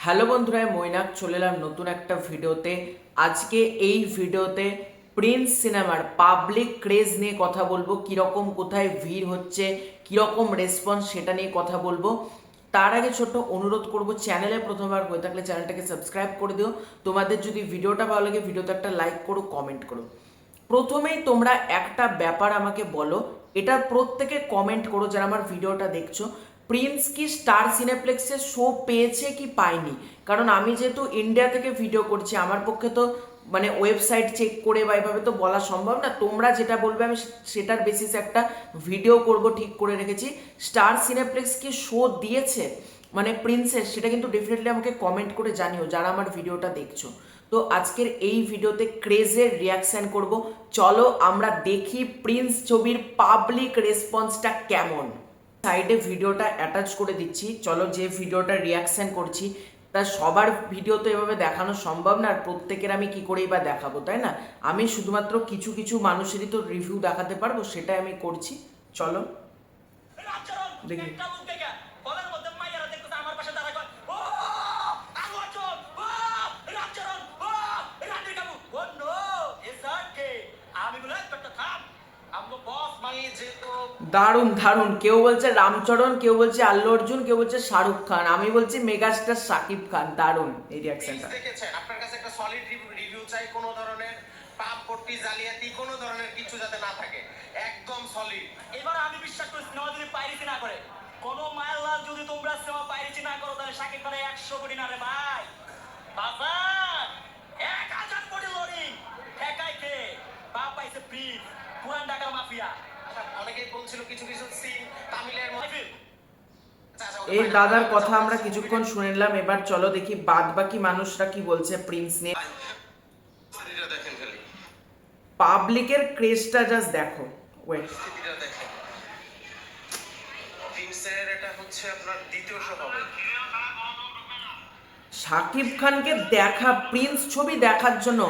Hello বন্ধুরা, মৈনাক চলে এলাম নতুন একটা ভিডিওতে। আজকে এই ভিডিওতে প্রিন্স সিনেমার পাবলিক ক্রেজ নিয়ে কথা বলবো, কীরকম কোথায় ভিড় হচ্ছে, কীরকম রেসপন্স সেটা নিয়ে কথা বলবো। তার আগে ছোট্ট অনুরোধ করব, চ্যানেলে প্রথমবার হয়ে থাকলে চ্যানেলটাকে সাবস্ক্রাইব করে দিও। তোমাদের যদি ভিডিওটা ভালো লাগে ভিডিওতে একটা লাইক করো, কমেন্ট করো। প্রথমেই তোমরা একটা ব্যাপার আমাকে বলো, এটা প্রত্যেকে কমেন্ট করো যারা আমার ভিডিওটা দেখছো, প্রিন্স কি স্টার সিনেপ্লেক্সে শো পেয়েছে কি পায়নি? কারণ আমি যেহেতু ইন্ডিয়া থেকে ভিডিও করছি, আমার পক্ষে তো মানে ওয়েবসাইট চেক করে বা এভাবে তো বলা সম্ভব না। তোমরা যেটা বলবে আমি সেটার বেসিসে একটা ভিডিও করব, ঠিক করে রেখেছি। স্টার সিনেপ্লেক্স কি শো দিয়েছে মানে প্রিন্সের, সেটা কিন্তু ডেফিনেটলি আমাকে কমেন্ট করে জানিও যারা আমার ভিডিওটা দেখছো। তো আজকের এই ভিডিওতে ক্রেজের রিয়াকশন করব। চলো আমরা দেখি প্রিন্স ছবির পাবলিক রেসপন্সটা কেমন। সাইডে ভিডিওটা অ্যাটাচ করে দিচ্ছি, চলো যে ভিডিওটা রিয়াকশন করছি তা সবার ভিডিও তো এভাবে দেখানো সম্ভব না, আর প্রত্যেকের আমি কি করেই বা দেখাবো, তাই না? আমি শুধুমাত্র কিছু কিছু মানুষেরই তো রিভিউ দেখাতে পারবো, সেটাই আমি করছি। চলো দেখি। দারুণ দারুণ, কেউ বলছে রামচরণ, কেউ বলছে আল্লু অর্জুন, কেউ বলছে শাহরুখ খান, আমি বলছি মেগাস্টার শাকিব খান। দারুণ এই রিঅ্যাকশনটা। দেখেছেন, আপনার কাছে একটা সলিড রিভিউ চাই, কোনো ধরনের পাপ পট্টি জালিয়াতি কোনো ধরনের কিছু যাতে না থাকে, একদম সলিড। এবার আমি বিশ্বাস করি সিনেমা যদি পাইরেসি না করে, কোন মায়ালাল যদি তোমরা সিনেমা পাইরেসি না করো, তাহলে শাকিব খানের 100 কোটি না রে ভাই। বাবা 1000 কোটি লোডিং একাই কে বাপ পাইছে প্রিন্স, পুরান ঢাকার মাফিয়া। অনেকেই বলছিল কিছু কিছু সিন তামিলের মধ্যে। এই দাদার কথা আমরা কিছুক্ষণ শুনে নিলাম, এবার চলো দেখি বাদ বাকি মানুষরা কি বলছে প্রিন্স নিয়ে। পাবলিকের ক্রেজটা জাস্ট দেখো। ওয়েট, প্রিন্সের এটা হচ্ছে আপনার দ্বিতীয় শো হবে। শাকিব খানকে দেখা প্রিন্স ছবি দেখার জন্য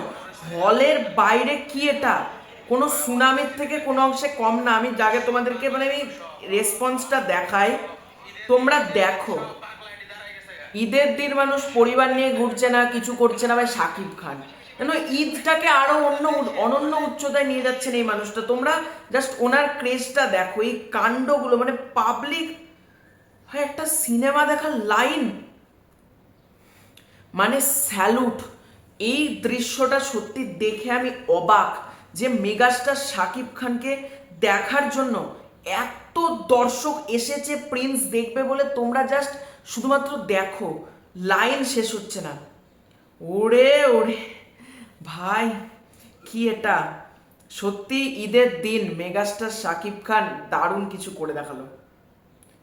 হলের বাইরে কি এটা কোনো সুনামের থেকে কোনো অংশে কম না। আমি যাকে তোমাদেরকে মানে আমি রেসপন্সটা দেখাই, তোমরা দেখো। ঈদের দিন মানুষ পরিবার নিয়ে ঘুরছে না, কিছু করছে না, ভাই শাকিব খান কেন ঈদটাকে আরো অনন্য উচ্চতায় নিয়ে যাচ্ছেন এই মানুষটা। তোমরা জাস্ট ওনার ক্রেজটা দেখো, এই কাণ্ডগুলো মানে পাবলিক। হয় একটা সিনেমা দেখার লাইন, মানে স্যালুট। এই দৃশ্যটা সত্যি দেখে আমি অবাক যে মেগাস্টার শাকিব খানকে দেখার জন্য এত দর্শক এসেছে প্রিন্স দেখবে বলে। তোমরা জাস্ট শুধুমাত্র দেখো, লাইন শেষ হচ্ছে না। ওরে ওরে ভাই, কি এটা! সত্যি ঈদের দিন মেগাস্টার শাকিব খান দারুণ কিছু করে দেখালো।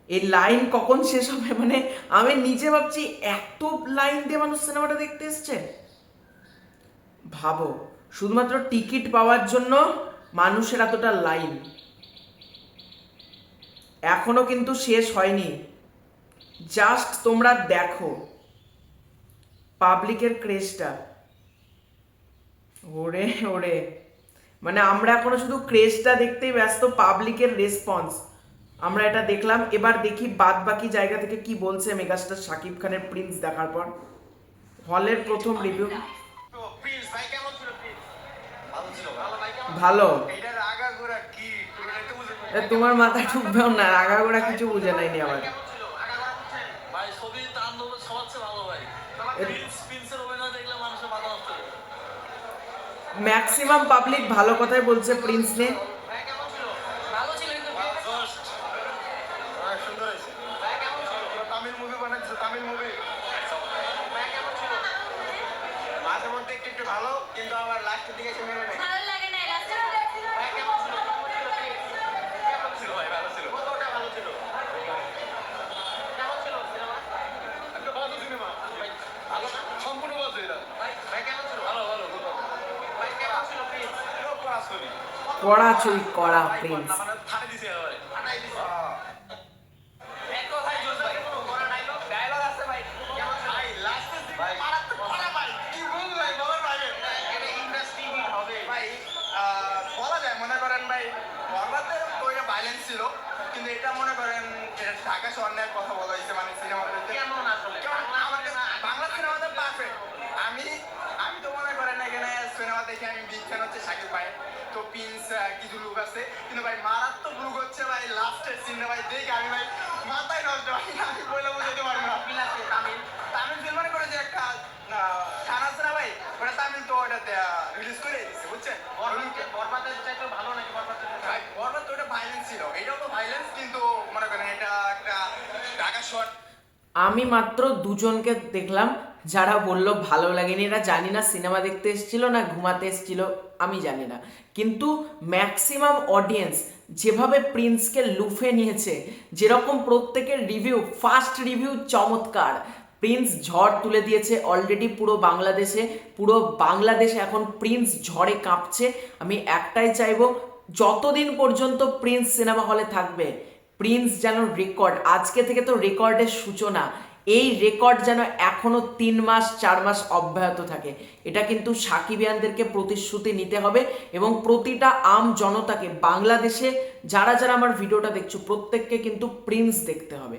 এই লাইন কখন শেষ হবে মানে আমি নিজে ভাবছি, এত লাইন দিয়ে মানুষ সিনেমাটা দেখতে এসছে। ভাবো, শুধুমাত্র টিকিট পাওয়ার জন্য মানুষের এতটা লাইন। এখনো কিন্তু শেষ হয়নি, জাস্ট তোমরা দেখো পাবলিকের ক্রেজটা। ওরে ওরে, মানে আমরা এখনো শুধু ক্রেজটা দেখতেই ব্যস্ত, পাবলিকের রেসপন্স আমরা এটা দেখলাম। এবার দেখি বাদ বাকি জায়গা থেকে কি বলছে মেগাস্টার শাকিব খানের প্রিন্স দেখার পর। হলের প্রথম রিভিউ প্রিন্স ভাই কেমন ছিল? প্রিন্স ভালো ছিল। ভালো ভাই কেমন? ভালো। এটার আগাগোড়া কি পুরো একটু বুঝে তোমার মাথায় ঢুকবেও না, আগাগোড়া কিছু বুঝে নাইনি আবার। কেমন ছিল? আগাগোড়া বুঝছেন? ভাই ছবি আন্দোলন সমাজে ভালো ভাই। প্রিন্সের অভিনয় দেখলে মানুষের মাথা নষ্ট হয়ে যায়। ম্যাক্সিমাম পাবলিক ভালো কথাই বলছে প্রিন্স নিয়ে। ভাই কেমন ছিল? ভালো ছিল কিন্তু সুন্দর হয়েছে। ভাই কেমন ছিল? তামিল মুভি বানাচ্ছে, তামিল মুভি। ভাই কেমন ছিল? মাঝে মধ্যে একটু একটু ভালো, কিন্তু আবার লাস্টের দিকে এসে মেরে নেয়। ভালো লাগে না লাস্টে। ভাই কেমন ছিল? কেমন ছিল ভাই? ভালো ছিল। কতটা ভালো ছিল? কেমন ছিল সিনেমা? একটা ভালো সিনেমা। ভাই ভালো না? সম্পূর্ণ ভালো এটা। ভাই কেমন ছিল? ভালো ভালো। ভাই কেমন ছিল প্রিন্স? কড়া ছবি। কড়া ছবি, কড়া প্রিন্স। মানে থাড়ে দিছে এবারে। থাড়াই দিছে। এক কথায় জোস ভাই। কড়া ডায়লগ আছে ভাই। কেমন ছিল? ভাই লাস্টের দিকে মারাত্মক কড়া ভাই। কি বলবো ভাই, বলার বাইরে। এটা ইন্ডাস্ট্রি হিট হবে ভাই। বলা যায়, মনে করেন ভাই বরবাদের ওইটা ভাইলেন্স ছিল, কিন্তু এটা মনে করেন ঢাকা শহরের কথা বলা হয়েছে, মানে সিনেমার কেমন আসলে আমার কাছে বাংলাদেশ কিন্তু ভাই মারাত্মক লুক হচ্ছে ভাই লাস্টের সিনে ভাই দেখে আমি ভাই মাথায় নষ্ট ভাই আমি বলে বুঝাতে পারবো না তামিল তামিল ফিল্ম মনে করে যে একটা গান আছে না ভাই ওটা তামিল তো ওটা রিলিজ করে দিচ্ছে বুঝছেন বরবাদের চাইতে ভালো নাকি বরবাদ ভাই বরবাদ তো ওটা ভাইলেন্স ছিল এটাও তো ভাইলেন্স কিন্তু মনে করেন এটা একটা ঢাকা শট আমি মাত্র দুজনকে দেখলাম যারা বলল ভালো লাগেনি। এরা জানি না সিনেমা দেখতে এসেছিল না ঘুমাতে এসেছিল, আমি জানি না, কিন্তু ম্যাক্সিমাম অডিয়েন্স যেভাবে প্রিন্সকে লুফে নিয়েছে, যেরকম প্রত্যেকের রিভিউ, ফার্স্ট রিভিউ চমৎকার। প্রিন্স ঝড় তুলে দিয়েছে অলরেডি পুরো বাংলাদেশ এখন প্রিন্স ঝড়ে কাঁপছে। আমি একটাই চাইবো, যতদিন পর্যন্ত প্রিন্স সিনেমা হলে থাকবে, প্রিন্স যেন রেকর্ড, আজকে থেকে তো রেকর্ডের সূচনা, এই রেকর্ড যেন এখনো 3 মাস 4 মাস অব্যাহত থাকে। এটা কিন্তু সাকিবিয়ানদেরকে প্রতিশ্রুতি নিতে হবে এবং প্রতিটা আম জনতাকে, বাংলাদেশে যারা যারা আমার ভিডিওটা দেখছো প্রত্যেককে কিন্তু প্রিন্স দেখতে হবে।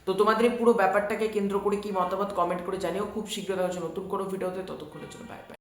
তো তোমাদের এই পুরো ব্যাপারটাকে কেন্দ্র করে কি মতামত কমেন্ট করে জানিও। খুব শীঘ্র দেখা হচ্ছে নতুন কোনো ভিডিওতে, ততক্ষণের জন্য বাই বাই।